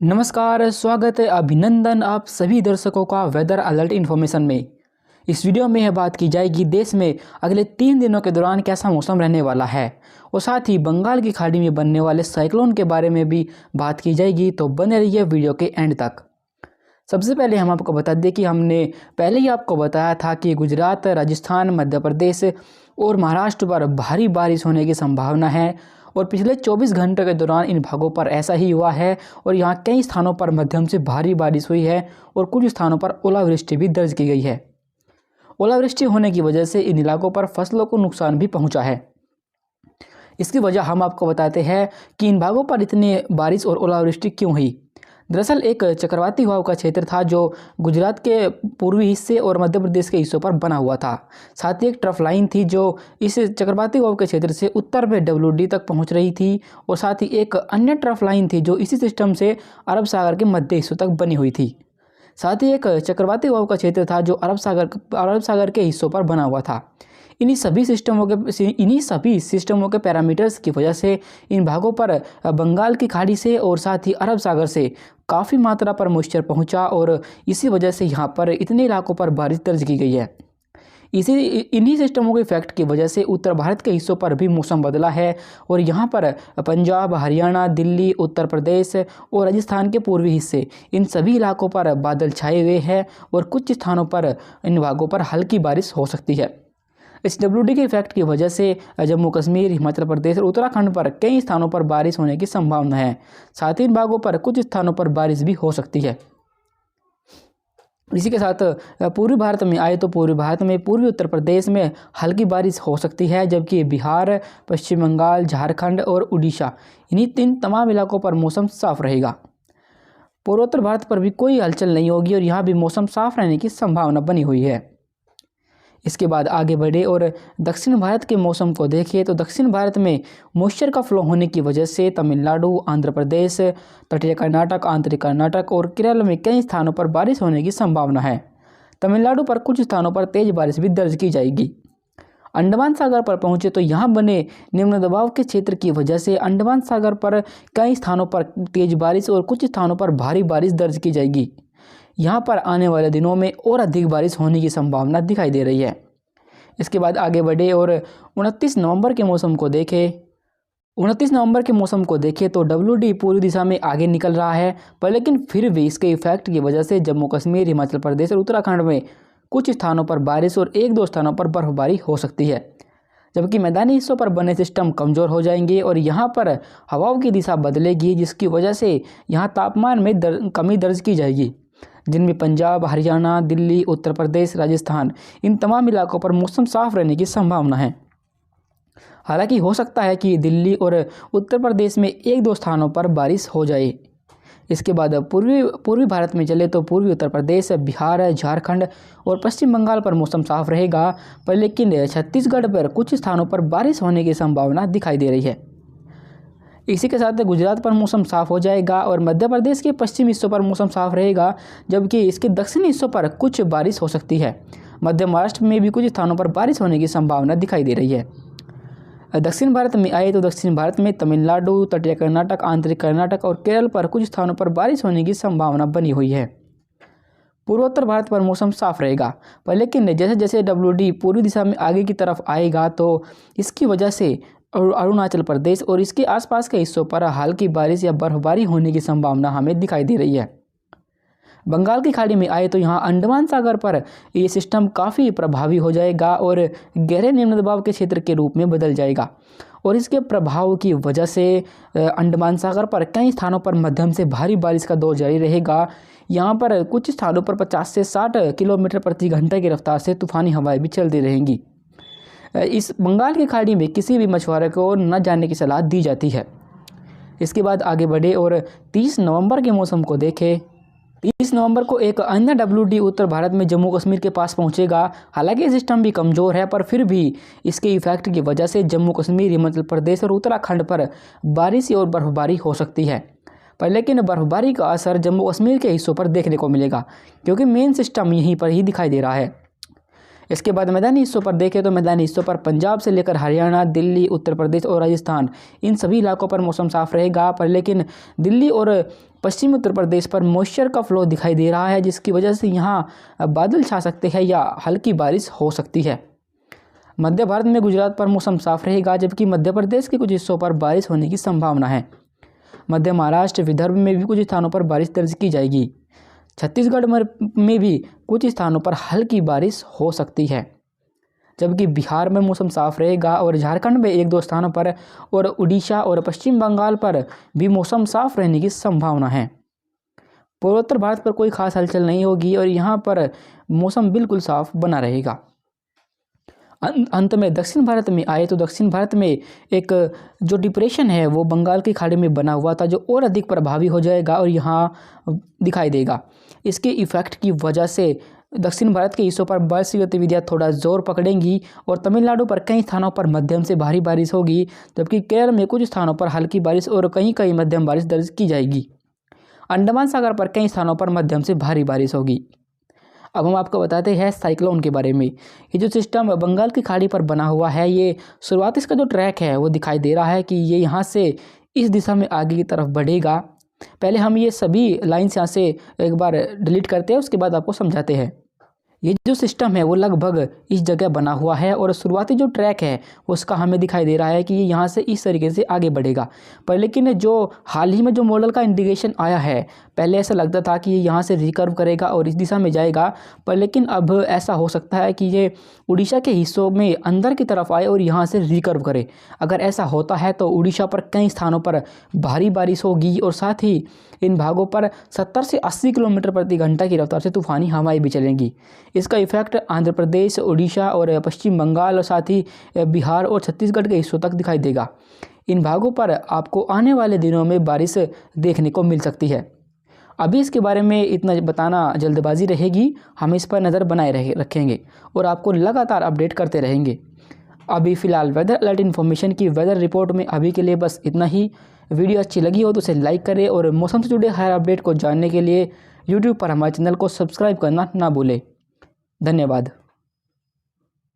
नमस्कार, स्वागत है, अभिनंदन आप सभी दर्शकों का वेदर अलर्ट इन्फॉर्मेशन में। इस वीडियो में यह बात की जाएगी देश में अगले 3 दिनों के दौरान कैसा मौसम रहने वाला है और साथ ही बंगाल की खाड़ी में बनने वाले साइक्लोन के बारे में भी बात की जाएगी, तो बने रहिए वीडियो के एंड तक। सबसे पहले हम आपको बता दें कि हमने पहले ही आपको बताया था कि गुजरात, राजस्थान, मध्य प्रदेश और महाराष्ट्र पर भारी बारिश होने की संभावना है और पिछले 24 घंटे के दौरान इन भागों पर ऐसा ही हुआ है और यहाँ कई स्थानों पर मध्यम से भारी बारिश हुई है और कुछ स्थानों पर ओलावृष्टि भी दर्ज की गई है। ओलावृष्टि होने की वजह से इन इलाकों पर फसलों को नुकसान भी पहुँचा है। इसकी वजह हम आपको बताते हैं कि इन भागों पर इतनी बारिश और ओलावृष्टि क्यों हुई। दरअसल एक चक्रवाती हवाओं का क्षेत्र था जो गुजरात के पूर्वी हिस्से और मध्य प्रदेश के हिस्सों पर बना हुआ था। साथ ही एक ट्रफ लाइन थी जो इस चक्रवाती हवाओं के क्षेत्र से उत्तर में WD तक पहुंच रही थी और साथ ही एक अन्य ट्रफ लाइन थी जो इसी सिस्टम से अरब सागर के मध्य हिस्सों तक बनी हुई थी। साथ ही एक चक्रवाती हवाओं का क्षेत्र था जो अरब सागर के हिस्सों पर बना हुआ था। इन्हीं सभी सिस्टमों के पैरामीटर्स की वजह से इन भागों पर बंगाल की खाड़ी से और साथ ही अरब सागर से काफ़ी मात्रा पर मॉइस्चर पहुंचा और इसी वजह से यहाँ पर इतने इलाकों पर बारिश दर्ज की गई है। इन्हीं सिस्टमों के इफेक्ट की वजह से उत्तर भारत के हिस्सों पर भी मौसम बदला है और यहाँ पर पंजाब, हरियाणा, दिल्ली, उत्तर प्रदेश और राजस्थान के पूर्वी हिस्से इन सभी इलाकों पर बादल छाए हुए हैं और कुछ स्थानों पर इन भागों पर हल्की बारिश हो सकती है। इस WD के इफेक्ट की वजह से जम्मू कश्मीर, हिमाचल प्रदेश और उत्तराखंड पर कई स्थानों पर बारिश होने की संभावना है। साथ ही इन भागों पर कुछ स्थानों पर बारिश भी हो सकती है। इसी के साथ पूर्वी भारत में आए तो पूर्वी भारत में पूर्वी उत्तर प्रदेश में हल्की बारिश हो सकती है, जबकि बिहार, पश्चिम बंगाल, झारखंड और उड़ीसा इन्हीं तमाम इलाकों पर मौसम साफ रहेगा। पूर्वोत्तर भारत पर भी कोई हलचल नहीं होगी और यहाँ भी मौसम साफ रहने की संभावना बनी हुई है। इसके बाद आगे बढ़े और दक्षिण भारत के मौसम को देखें तो दक्षिण भारत में मॉइस्चर का फ्लो होने की वजह से तमिलनाडु, आंध्र प्रदेश, तटीय कर्नाटक, आंतरिक कर्नाटक और केरल में कई स्थानों पर बारिश होने की संभावना है। तमिलनाडु पर कुछ स्थानों पर तेज बारिश भी दर्ज की जाएगी। अंडमान सागर पर पहुंचे तो यहाँ बने निम्न दबाव के क्षेत्र की वजह से अंडमान सागर पर कई स्थानों पर तेज बारिश और कुछ स्थानों पर भारी बारिश दर्ज की जाएगी। यहाँ पर आने वाले दिनों में और अधिक बारिश होने की संभावना दिखाई दे रही है। इसके बाद आगे बढ़े और 29 नवंबर के मौसम को देखें। 29 नवंबर के मौसम को देखें तो WD पूर्वी दिशा में आगे निकल रहा है, पर लेकिन फिर भी इसके इफेक्ट की वजह से जम्मू कश्मीर, हिमाचल प्रदेश और उत्तराखंड में कुछ स्थानों पर बारिश और 1-2 स्थानों पर बर्फबारी हो सकती है, जबकि मैदानी हिस्सों पर बने सिस्टम कमज़ोर हो जाएंगे और यहाँ पर हवाओं की दिशा बदलेगी, जिसकी वजह से यहाँ तापमान में कमी दर्ज की जाएगी, जिनमें पंजाब, हरियाणा, दिल्ली, उत्तर प्रदेश, राजस्थान इन तमाम इलाकों पर मौसम साफ रहने की संभावना है। हालांकि हो सकता है कि दिल्ली और उत्तर प्रदेश में 1-2 स्थानों पर बारिश हो जाए। इसके बाद पूर्वी भारत में चले तो पूर्वी उत्तर प्रदेश, बिहार, झारखंड और पश्चिम बंगाल पर मौसम साफ रहेगा, पर लेकिन छत्तीसगढ़ पर कुछ स्थानों पर बारिश होने की संभावना दिखाई दे रही है। इसी के साथ गुजरात पर मौसम साफ हो जाएगा और मध्य प्रदेश के पश्चिमी हिस्सों पर मौसम साफ रहेगा, जबकि इसके दक्षिणी हिस्सों पर कुछ बारिश हो सकती है। मध्य महाराष्ट्र में भी कुछ स्थानों पर बारिश होने की संभावना दिखाई दे रही है। दक्षिण भारत में आए तो दक्षिण भारत में तमिलनाडु, तटीय कर्नाटक, आंतरिक कर्नाटक और केरल पर कुछ स्थानों पर बारिश होने की संभावना बनी हुई है। पूर्वोत्तर भारत पर मौसम साफ रहेगा, पर लेकिन जैसे जैसे WD पूर्वी दिशा में आगे की तरफ आएगा तो इसकी वजह से अरुणाचल प्रदेश और इसके आसपास के हिस्सों पर हल्की बारिश या बर्फबारी होने की संभावना हमें दिखाई दे रही है। बंगाल की खाड़ी में आए तो यहाँ अंडमान सागर पर ये सिस्टम काफ़ी प्रभावी हो जाएगा और गहरे निम्न दबाव के क्षेत्र के रूप में बदल जाएगा और इसके प्रभाव की वजह से अंडमान सागर पर कई स्थानों पर मध्यम से भारी बारिश का दौर जारी रहेगा। यहाँ पर कुछ स्थानों पर 50 से 60 किलोमीटर प्रति घंटे की रफ्तार से तूफानी हवाएं भी चलती रहेंगी। इस बंगाल की खाड़ी में किसी भी मछुआरे को न जाने की सलाह दी जाती है। इसके बाद आगे बढ़े और 30 नवंबर के मौसम को देखें। 30 नवंबर को एक अन्य WD उत्तर भारत में जम्मू कश्मीर के पास पहुंचेगा। हालांकि सिस्टम भी कमज़ोर है, पर फिर भी इसके इफेक्ट की वजह से जम्मू कश्मीर, हिमाचल प्रदेश और उत्तराखंड पर बारिश और बर्फबारी हो सकती है, पर लेकिन बर्फबारी का असर जम्मू कश्मीर के हिस्सों पर देखने को मिलेगा, क्योंकि मेन सिस्टम यहीं पर ही दिखाई दे रहा है। इसके बाद मैदानी हिस्सों पर देखें तो मैदानी हिस्सों पर पंजाब से लेकर हरियाणा, दिल्ली, उत्तर प्रदेश और राजस्थान, इन सभी इलाकों पर मौसम साफ रहेगा। पर लेकिन दिल्ली और पश्चिमी उत्तर प्रदेश पर मॉइस्चर का फ्लो दिखाई दे रहा है, जिसकी वजह से यहाँ बादल छा सकते हैं या हल्की बारिश हो सकती है। मध्य भारत में गुजरात पर मौसम साफ रहेगा, जबकि मध्य प्रदेश के कुछ हिस्सों पर बारिश होने की संभावना है। मध्य महाराष्ट्र, विदर्भ में भी कुछ स्थानों पर बारिश दर्ज की जाएगी। छत्तीसगढ़ में भी कुछ स्थानों पर हल्की बारिश हो सकती है, जबकि बिहार में मौसम साफ रहेगा और झारखंड में एक दो स्थानों पर और उड़ीसा और पश्चिम बंगाल पर भी मौसम साफ रहने की संभावना है। पूर्वोत्तर भारत पर कोई खास हलचल नहीं होगी और यहाँ पर मौसम बिल्कुल साफ बना रहेगा। अंत में दक्षिण भारत में आए तो दक्षिण भारत में एक जो डिप्रेशन है वो बंगाल की खाड़ी में बना हुआ था, जो और अधिक प्रभावी हो जाएगा और यहाँ दिखाई देगा। इसके इफेक्ट की वजह से दक्षिण भारत के हिस्सों पर बारिश की गतिविधियाँ थोड़ा जोर पकड़ेंगी और तमिलनाडु पर कई स्थानों पर मध्यम से भारी बारिश होगी, जबकि केरल में कुछ स्थानों पर हल्की बारिश और कहीं कहीं मध्यम बारिश दर्ज की जाएगी। अंडमान सागर पर कई स्थानों पर मध्यम से भारी बारिश होगी। अब हम आपको बताते हैं साइक्लोन के बारे में। ये जो सिस्टम बंगाल की खाड़ी पर बना हुआ है, ये शुरुआत इसका जो ट्रैक है वो दिखाई दे रहा है कि ये यहाँ से इस दिशा में आगे की तरफ बढ़ेगा। पहले हम ये सभी लाइन्स यहाँ से एक बार डिलीट करते हैं, उसके बाद आपको समझाते हैं। ये जो सिस्टम है वो लगभग इस जगह बना हुआ है और शुरुआती जो ट्रैक है उसका हमें दिखाई दे रहा है कि ये यहाँ से इस तरीके से आगे बढ़ेगा। पर लेकिन जो हाल ही में जो मॉडल का इंडिकेशन आया है, पहले ऐसा लगता था कि ये यहाँ से रिकर्व करेगा और इस दिशा में जाएगा, पर लेकिन अब ऐसा हो सकता है कि ये उड़ीसा के हिस्सों में अंदर की तरफ आए और यहाँ से रिकर्व करे। अगर ऐसा होता है तो उड़ीसा पर कई स्थानों पर भारी बारिश होगी और साथ ही इन भागों पर 70 से 80 किलोमीटर प्रति घंटा की रफ्तार से तूफानी हवाएं भी चलेंगी। इसका इफेक्ट आंध्र प्रदेश, उड़ीसा और पश्चिम बंगाल और साथ ही बिहार और छत्तीसगढ़ के हिस्सों तक दिखाई देगा। इन भागों पर आपको आने वाले दिनों में बारिश देखने को मिल सकती है। अभी इसके बारे में इतना बताना जल्दबाजी रहेगी, हम इस पर नज़र बनाए रखेंगे और आपको लगातार अपडेट करते रहेंगे। अभी फ़िलहाल वेदर अलर्ट इन्फॉर्मेशन की वेदर रिपोर्ट में अभी के लिए बस इतना ही। वीडियो अच्छी लगी हो तो उसे लाइक करें और मौसम से जुड़े हर अपडेट को जानने के लिए यूट्यूब पर हमारे चैनल को सब्सक्राइब करना ना भूलें। धन्यवाद।